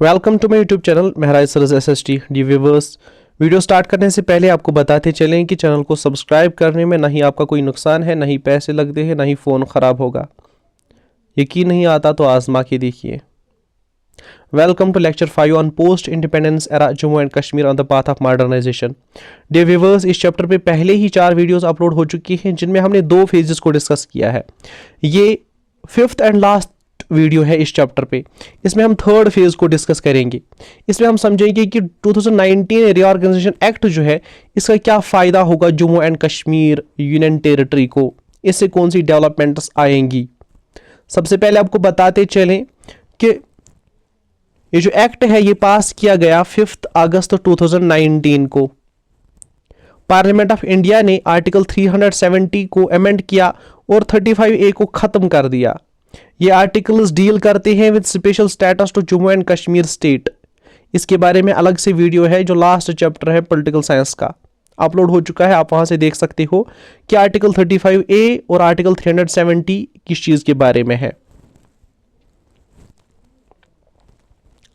Welcome to my YouTube channel Maharaj Saras SST D viewers. Video start करने से पहले आपको बताते चलें कि चैनल को सब्सक्राइब करने में नहीं आपका कोई नुकसान है, नहीं पैसे लगते हैं, नहीं फ़ोन ख़राब होगा। यकीन नहीं आता तो आजमा के देखिए। Welcome to lecture 5 on post independence era Jammu and Kashmir on the path of modernisation. Dear viewers, इस चैप्टर पे पहले ही 4 वीडियोस अपलोड हो चुकी हैं जिनमें हमने 2 फेजेस को डिस्कस किया है। ये 5th एंड लास्ट वीडियो है इस चैप्टर पे। इसमें हम 3rd फेज को डिस्कस करेंगे। इसमें हम समझेंगे कि 2019 रीऑर्गेनाइजेशन एक्ट जो है इसका क्या फ़ायदा होगा Jammu and Kashmir union territory को, इससे कौन सी डेवलपमेंट्स आएंगी। सबसे पहले आपको बताते चलें कि ये जो एक्ट है ये पास किया गया 5 अगस्त 2019 को। पार्लियामेंट ऑफ इंडिया ने आर्टिकल 370 को अमेंड किया और 35A को ख़त्म कर दिया। ये आर्टिकल्स डील करते हैं with special status to Jammu and Kashmir state. इसके बारे में अलग से वीडियो है जो लास्ट चैप्टर है पॉलिटिकल साइंस का, अपलोड हो चुका है, आप वहां से देख सकते हो कि आर्टिकल 35A और आर्टिकल 370 किस चीज के बारे में है।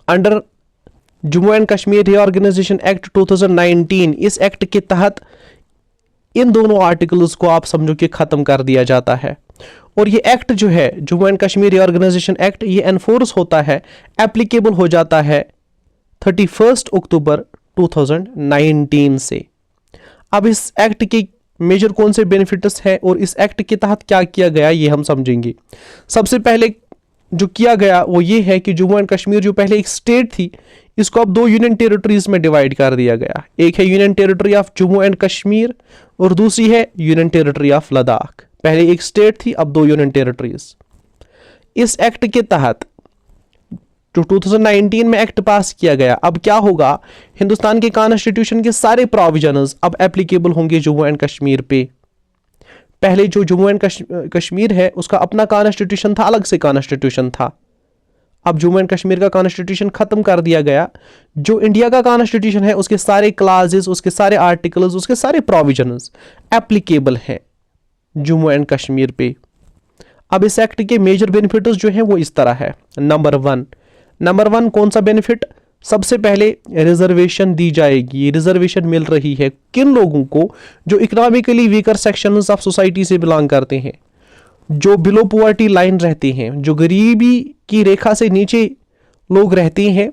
Under Jammu and Kashmir reorganisation act 2019, इस एक्ट के तहत इन दोनों आर्टिकल्स को आप समझो कि खत्म कर दिया जाता है। और ये एक्ट जो है Jammu and Kashmir reorganisation act, ये एनफोर्स होता है, एप्लीकेबल हो जाता है 31 अक्टूबर 2019 से। अब इस एक्ट के मेजर कौन से बेनिफिट्स हैं और इस एक्ट के तहत क्या किया गया ये हम समझेंगे। सबसे पहले जो किया गया वो ये है कि जम्मू एंड कश्मीर जो पहले एक स्टेट थी इसको अब 2 यूनियन टेरिटरीज में डिवाइड कर दिया गया। एक है union territory of Jammu and Kashmir और दूसरी है यूनियन टेरिटरी ऑफ लद्दाख। पहले एक स्टेट थी, अब 2 यूनियन टेरिटरीज। इस एक्ट के तहत जो 2019 में एक्ट पास किया गया, अब क्या होगा, हिंदुस्तान के कॉन्स्टिट्यूशन के सारे प्रोविजंस अब एप्लीकेबल होंगे जम्मू एंड कश्मीर पे। पहले जो जम्मू एंड कश्मीर है उसका अपना कॉन्स्टिट्यूशन था, अलग से कॉन्स्टिट्यूशन था। अब जम्मू एंड कश्मीर का कॉन्स्टिट्यूशन खत्म कर दिया गया। जो इंडिया का कॉन्स्टिट्यूशन है उसके सारे क्लाजेस, उसके सारे आर्टिकल्स, उसके सारे प्रोविजंस एप्लीकेबल हैं जम्मू एंड कश्मीर पे। अब इस एक्ट के मेजर बेनिफिट्स जो हैं वो इस तरह है। नंबर वन कौन सा बेनिफिट, सबसे पहले रिजर्वेशन दी जाएगी। रिजर्वेशन मिल रही है किन लोगों को, जो economically weaker sections of society से बिलोंग करते हैं, जो बिलो पॉवर्टी लाइन रहते हैं, जो गरीबी की रेखा से नीचे लोग रहते हैं,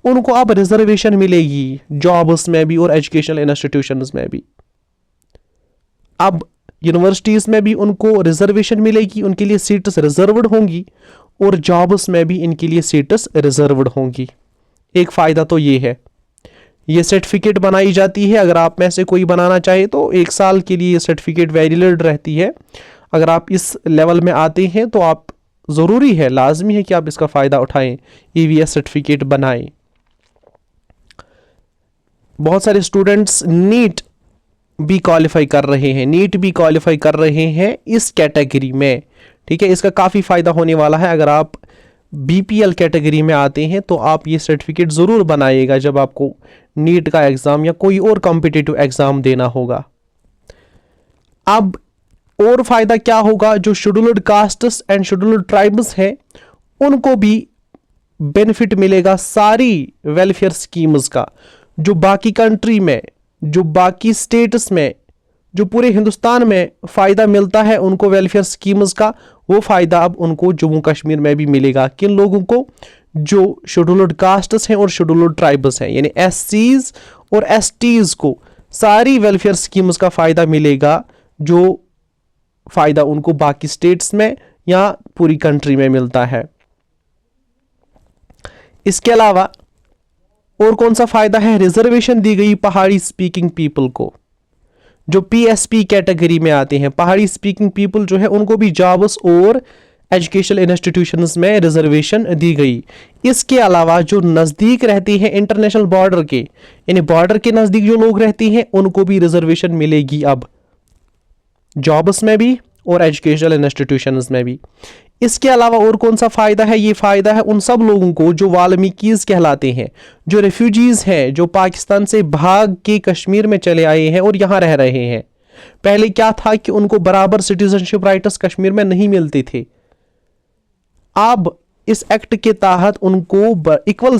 उनको अब रिजर्वेशन मिलेगी जॉब्स में भी और एजुकेशनल इंस्टीट्यूशंस में भी। अब यूनिवर्सिटीज में भी उनको रिजर्वेशन मिलेगी, उनके लिए सीट्स रिजर्व्ड होंगी और जॉब्स में भी इनके लिए सीट्स रिजर्व्ड होंगी। एक फ़ायदा तो ये है। ये सर्टिफिकेट बनाई जाती है, अगर आप में से कोई बनाना चाहे तो 1 साल के लिए ये सर्टिफिकेट वैलिड रहती है। अगर आप इस लेवल में आते हैं तो आप ज़रूरी है, लाजमी है कि आप इसका फ़ायदा उठाएं, EVS सर्टिफिकेट बनाएं। बहुत सारे स्टूडेंट्स नीट भी क्वालिफाई कर रहे हैं इस कैटेगरी में, ठीक है। इसका काफ़ी फ़ायदा होने वाला है। अगर आप BPL कैटेगरी में आते हैं तो आप ये सर्टिफिकेट ज़रूर बनाइएगा जब आपको नीट का एग्ज़ाम या कोई और कॉम्पिटिटिव एग्ज़ाम देना होगा। अब और फ़ायदा क्या होगा, जो scheduled castes and scheduled tribes हैं उनको भी बेनिफिट मिलेगा सारी वेलफेयर स्कीम्स का। जो बाकी कंट्री में, जो बाकी स्टेट्स में, जो पूरे हिंदुस्तान में फ़ायदा मिलता है उनको वेलफेयर स्कीम्स का, वो फ़ायदा अब उनको जम्मू कश्मीर में भी मिलेगा। किन लोगों को, जो शेड्यूल्ड कास्ट्स हैं और शेड्यूल्ड ट्राइब्स हैं, यानी SCs और STs को सारी वेलफेयर स्कीम्स का फ़ायदा मिलेगा, जो फ़ायदा उनको बाकी स्टेट्स में या पूरी कंट्री में मिलता है। इसके अलावा और कौन सा फ़ायदा है, रिजर्वेशन दी गई पहाड़ी स्पीकिंग पीपल को, जो PSP कैटेगरी में आते हैं। पहाड़ी स्पीकिंग पीपल जो है उनको भी जॉब्स और एजुकेशनल इंस्टीट्यूशंस में रिजर्वेशन दी गई। इसके अलावा जो नज़दीक रहते हैं इंटरनेशनल बॉर्डर के, यानी बॉर्डर के नज़दीक जो लोग रहते हैं उनको भी रिजर्वेशन मिलेगी अब जॉब्स में भी और एजुकेशनल इंस्टीट्यूशंस में भी। इसके अलावा और कौन सा फ़ायदा है, ये फ़ायदा है उन सब लोगों को जो वाल्मीकीज कहलाते हैं, जो रेफ्यूजीज़ हैं, जो पाकिस्तान से भाग के कश्मीर में चले आए हैं और यहाँ रह रहे हैं। पहले क्या था कि उनको बराबर सिटीजनशिप राइट्स कश्मीर में नहीं मिलते थे। अब इस एक्ट के तहत उनको इक्वल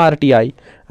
RTI,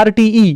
RTE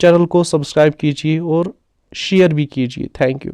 चैनल को सब्सक्राइब कीजिए और शेयर भी कीजिए। Thank you.